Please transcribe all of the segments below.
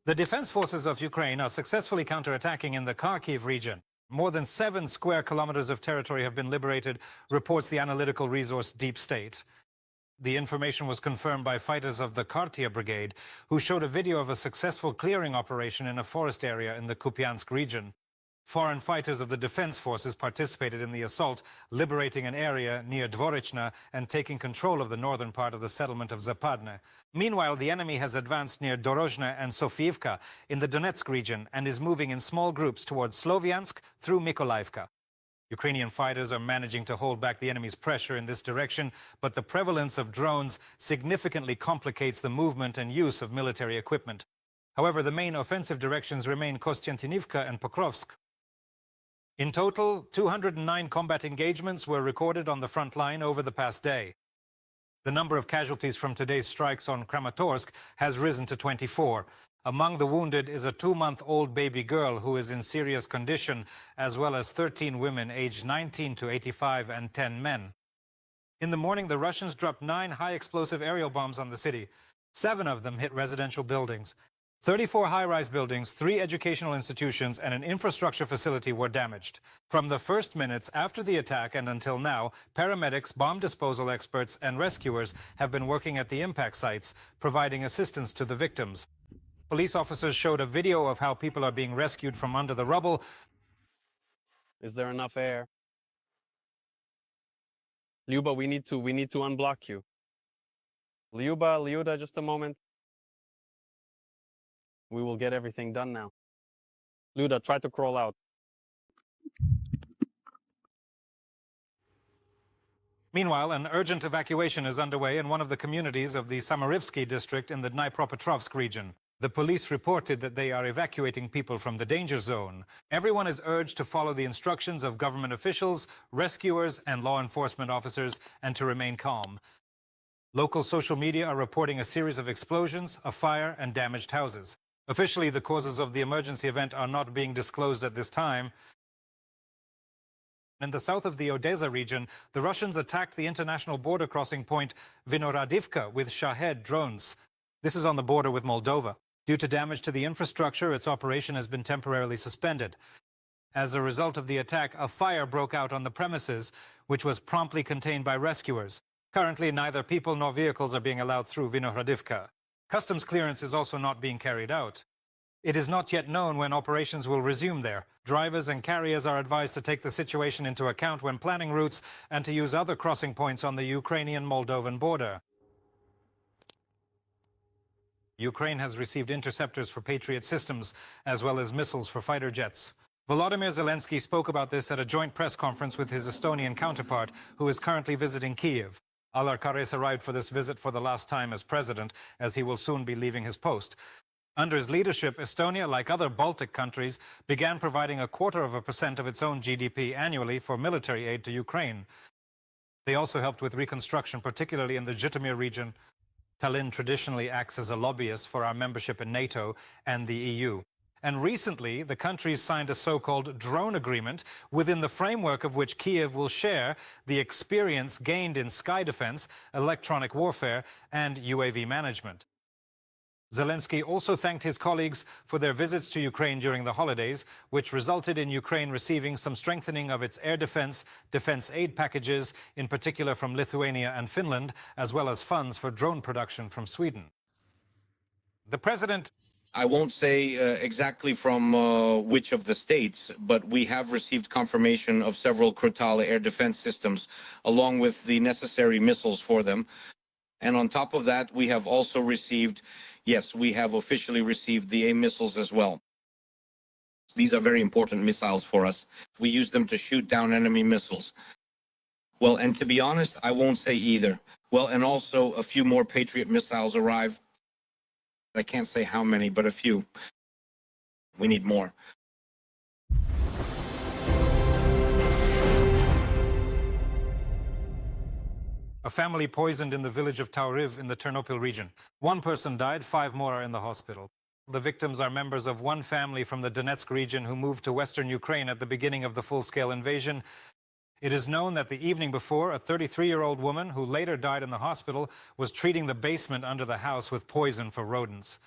The defense forces of Ukraine are successfully counterattacking in the Kharkiv region. More than 7 square kilometers of territory have been liberated, reports the analytical resource Deep State. The information was confirmed by fighters of the Kartia Brigade, who showed a video of a successful clearing operation in a forest area in the Kupiansk region. Foreign fighters of the defense forces participated in the assault, liberating an area near Dvorichna and taking control of the northern part of the settlement of Zapadne. Meanwhile, the enemy has advanced near Dorozhne and Sofiivka in the Donetsk region and is moving in small groups towards Sloviansk through Mykolaiivka. Ukrainian fighters are managing to hold back the enemy's pressure in this direction, but the prevalence of drones significantly complicates the movement and use of military equipment. However, the main offensive directions remain Kostiantynivka and Pokrovsk. In total, 209 combat engagements were recorded on the front line over the past day. The number of casualties from today's strikes on Kramatorsk has risen to 24. Among the wounded is a 2-month-old baby girl who is in serious condition, as well as 13 women aged 19 to 85 and 10 men. In the morning, the Russians dropped 9 high-explosive aerial bombs on the city. 7 of them hit residential buildings. 34 high-rise buildings, 3 educational institutions, and an infrastructure facility were damaged. From the first minutes after the attack and until now, paramedics, bomb disposal experts, and rescuers have been working at the impact sites, providing assistance to the victims. Police officers showed a video of how people are being rescued from under the rubble. Is there enough air? Lyuba, we need to unblock you. Lyuba, just a moment. We will get everything done now. Luda, try to crawl out. Meanwhile, an urgent evacuation is underway in one of the communities of the Samarivsky district in the Dnipropetrovsk region. The police reported that they are evacuating people from the danger zone. Everyone is urged to follow the instructions of government officials, rescuers, and law enforcement officers, and to remain calm. Local social media are reporting a series of explosions, a fire, and damaged houses. Officially, the causes of the emergency event are not being disclosed at this time. In the south of the Odessa region, the Russians attacked the international border crossing point Vyshyvankas with Shahed drones. This is on the border with Moldova. Due to damage to the infrastructure, its operation has been temporarily suspended. As a result of the attack, a fire broke out on the premises, which was promptly contained by rescuers. Currently, neither people nor vehicles are being allowed through Vyshyvankas. Customs clearance is also not being carried out. It is not yet known when operations will resume there. Drivers and carriers are advised to take the situation into account when planning routes and to use other crossing points on the Ukrainian-Moldovan border. Ukraine has received interceptors for Patriot systems, as well as missiles for fighter jets. Volodymyr Zelenskyy spoke about this at a joint press conference with his Estonian counterpart, who is currently visiting Kyiv. Alarkares arrived for this visit for the last time as president, as he will soon be leaving his post. Under his leadership, Estonia, like other Baltic countries, began providing 0.25% of its own GDP annually for military aid to Ukraine. They also helped with reconstruction, particularly in the Zhytomyr region. Tallinn traditionally acts as a lobbyist for our membership in NATO and the EU. And recently, the countries signed a so-called drone agreement, within the framework of which Kyiv will share the experience gained in sky defense, electronic warfare, and UAV management. Zelenskyy also thanked his colleagues for their visits to Ukraine during the holidays, which resulted in Ukraine receiving some strengthening of its air defense aid packages, in particular from Lithuania and Finland, as well as funds for drone production from Sweden. The president... I won't say exactly from which of the states, but we have received confirmation of several Krotala air defense systems, along with the necessary missiles for them. And on top of that, we have also received, yes, we have officially received the AIM missiles as well. These are very important missiles for us. We use them to shoot down enemy missiles. Well, and to be honest, I won't say either. Well, and also a few more Patriot missiles arrive. I can't say how many, but a few. We need more. A family poisoned in the village of Tauriv in the Ternopil region. 1 person died, 5 more are in the hospital. The victims are members of one family from the Donetsk region who moved to western Ukraine at the beginning of the full-scale invasion. It is known that the evening before, a 33-year-old woman, who later died in the hospital, was treating the basement under the house with poison for rodents.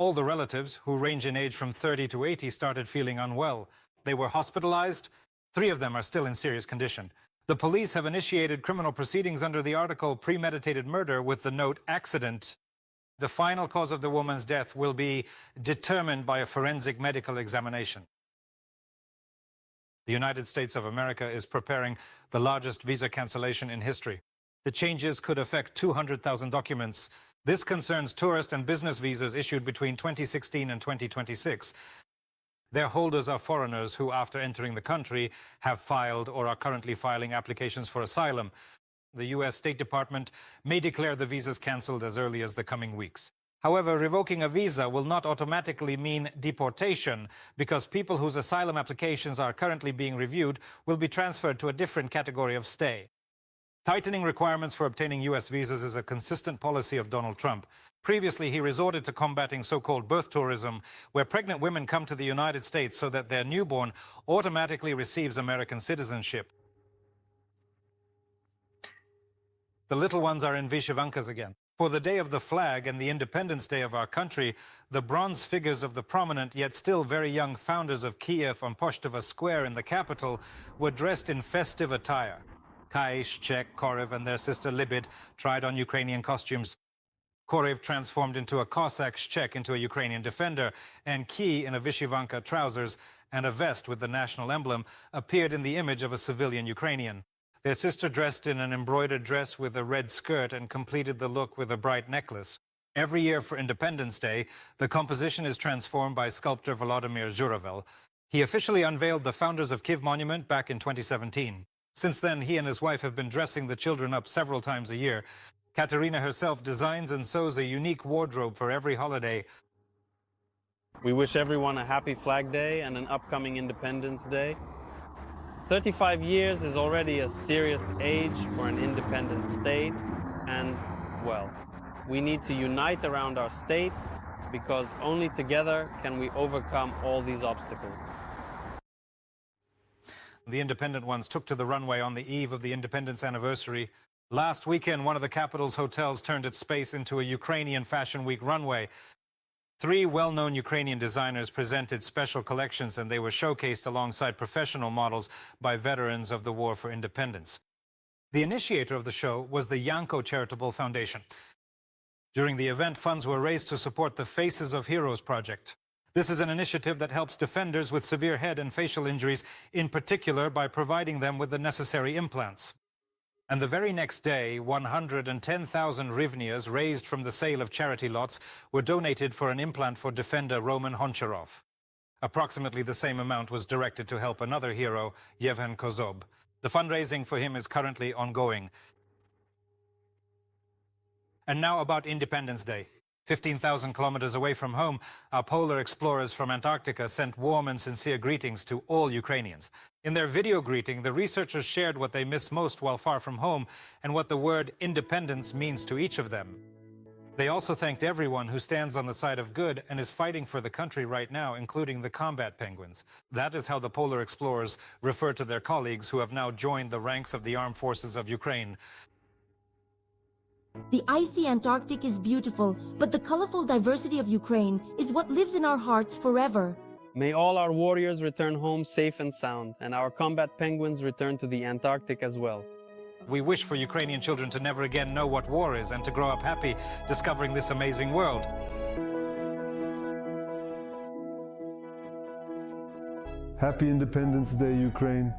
All the relatives, who range in age from 30 to 80, started feeling unwell. They were hospitalized. 3 of them are still in serious condition. The police have initiated criminal proceedings under the article premeditated murder with the note accident. The final cause of the woman's death will be determined by a forensic medical examination. The United States of America is preparing the largest visa cancellation in history. The changes could affect 200,000 documents. This concerns tourist and business visas issued between 2016 and 2026. Their holders are foreigners who, after entering the country, have filed or are currently filing applications for asylum. The U.S. State Department may declare the visas cancelled as early as the coming weeks. However, revoking a visa will not automatically mean deportation, because people whose asylum applications are currently being reviewed will be transferred to a different category of stay. Tightening requirements for obtaining U.S. visas is a consistent policy of Donald Trump. Previously, he resorted to combating so-called birth tourism, where pregnant women come to the United States so that their newborn automatically receives American citizenship. The little ones are in Vyshyvankas again. For the Day of the Flag and the Independence Day of our country, the bronze figures of the prominent yet still very young founders of Kyiv on Poshtova Square in the capital were dressed in festive attire. Kai, Shchek, Koriv and their sister Libid tried on Ukrainian costumes. Koriv transformed into a Cossack, Shchek into a Ukrainian defender, and Kyi, in a Vyshyvanka trousers and a vest with the national emblem, appeared in the image of a civilian Ukrainian. Their sister dressed in an embroidered dress with a red skirt and completed the look with a bright necklace. Every year for Independence Day, the composition is transformed by sculptor Volodymyr Zhuravell. He officially unveiled the Founders of Kyiv monument back in 2017. Since then, he and his wife have been dressing the children up several times a year. Katerina herself designs and sews a unique wardrobe for every holiday. We wish everyone a happy Flag Day and an upcoming Independence Day. 35 years is already a serious age for an independent state, and, well, we need to unite around our state, because only together can we overcome all these obstacles. The independent ones took to the runway on the eve of the independence anniversary. Last weekend, one of the capital's hotels turned its space into a Ukrainian Fashion Week runway. 3 well-known Ukrainian designers presented special collections, and they were showcased alongside professional models by veterans of the War for Independence. The initiator of the show was the Yanko Charitable Foundation. During the event, funds were raised to support the Faces of Heroes project. This is an initiative that helps defenders with severe head and facial injuries, in particular by providing them with the necessary implants. And the very next day, 110,000 hryvnias raised from the sale of charity lots were donated for an implant for defender Roman Honcharov. Approximately the same amount was directed to help another hero, Yevhen Kozob. The fundraising for him is currently ongoing. And now about Independence Day. 15,000 kilometers away from home, our polar explorers from Antarctica sent warm and sincere greetings to all Ukrainians. In their video greeting, the researchers shared what they miss most while far from home and what the word independence means to each of them. They also thanked everyone who stands on the side of good and is fighting for the country right now, including the combat penguins. That is how the polar explorers refer to their colleagues who have now joined the ranks of the armed forces of Ukraine. The icy Antarctic is beautiful, but the colorful diversity of Ukraine is what lives in our hearts forever. May all our warriors return home safe and sound, and our combat penguins return to the Antarctic as well. We wish for Ukrainian children to never again know what war is and to grow up happy discovering this amazing world. Happy Independence Day, Ukraine.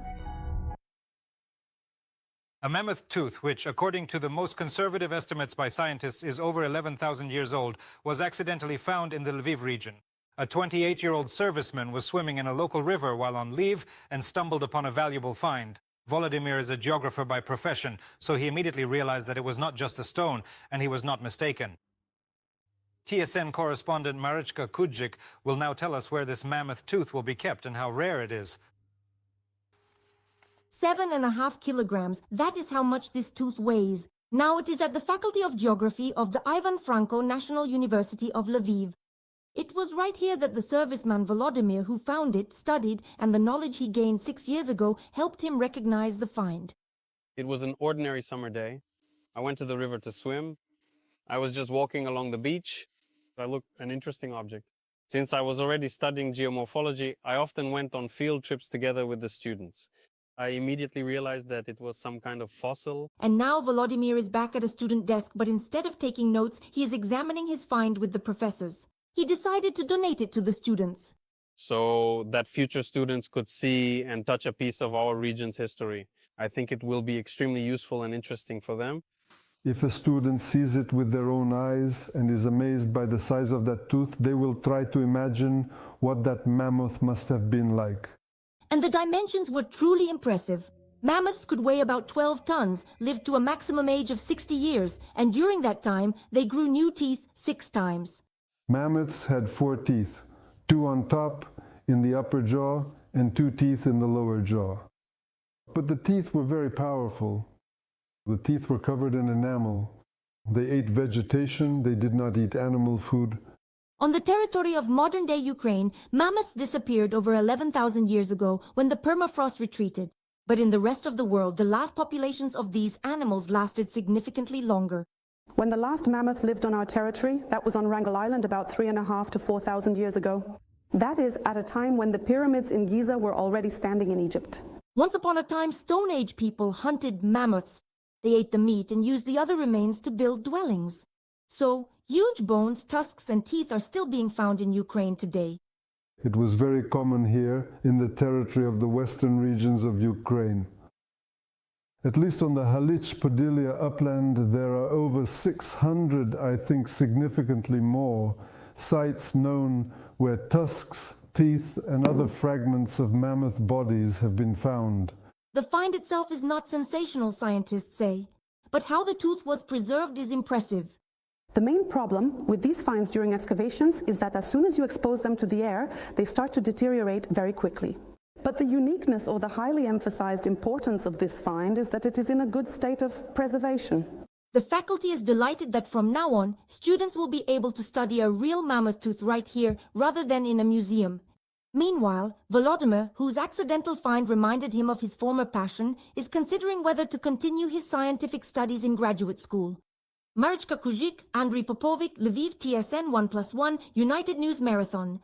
A mammoth tooth, which, according to the most conservative estimates by scientists, is over 11,000 years old, was accidentally found in the Lviv region. A 28-year-old serviceman was swimming in a local river while on leave and stumbled upon a valuable find. Volodymyr is a geographer by profession, so he immediately realized that it was not just a stone, and he was not mistaken. TSN correspondent Marichka Kudzik will now tell us where this mammoth tooth will be kept and how rare it is. 7.5 kilograms, that is how much this tooth weighs. Now it is at the Faculty of Geography of the Ivan Franko National University of Lviv. It was right here that the serviceman Volodymyr, who found it, studied, and the knowledge he gained 6 years ago helped him recognize the find. It was an ordinary summer day. I went to the river to swim. I was just walking along the beach I look an interesting object. Since I was already studying geomorphology, I often went on field trips together with the students. I immediately realized that it was some kind of fossil. And now Volodymyr is back at a student desk, but instead of taking notes, he is examining his find with the professors. He decided to donate it to the students, So that future students could see and touch a piece of our region's history. I think it will be extremely useful and interesting for them. If a student sees it with their own eyes and is amazed by the size of that tooth, they will try to imagine what that mammoth must have been like. and the dimensions were truly impressive. Mammoths could weigh about 12 tons, lived to a maximum age of 60 years, and during that time, they grew new teeth 6 times. Mammoths had 4 teeth, 2 on top, in the upper jaw, and 2 teeth in the lower jaw. But the teeth were very powerful. The teeth were covered in enamel. They ate vegetation, they did not eat animal food. On the territory of modern-day Ukraine, mammoths disappeared over 11,000 years ago when the permafrost retreated. But in the rest of the world, the last populations of these animals lasted significantly longer. When the last mammoth lived on our territory, that was on Wrangel Island about 3,500 to 4,000 years ago. That is at a time when the pyramids in Giza were already standing in Egypt. Once upon a time, Stone Age people hunted mammoths. They ate the meat and used the other remains to build dwellings. So, huge bones, tusks, and teeth are still being found in Ukraine today. It was very common here in the territory of the western regions of Ukraine. At least on the Halich-Podylia upland, there are over 600, I think significantly more, sites known where tusks, teeth, and other fragments of mammoth bodies have been found. The find itself is not sensational, scientists say, but how the tooth was preserved is impressive. The main problem with these finds during excavations is that as soon as you expose them to the air, they start to deteriorate very quickly. But the uniqueness or the highly emphasized importance of this find is that it is in a good state of preservation. The faculty is delighted that from now on, students will be able to study a real mammoth tooth right here rather than in a museum. Meanwhile, Volodymyr, whose accidental find reminded him of his former passion, is considering whether to continue his scientific studies in graduate school. Marichka Kuzik, Andriy Popovic, Lviv, TSN 1+1, United News Marathon.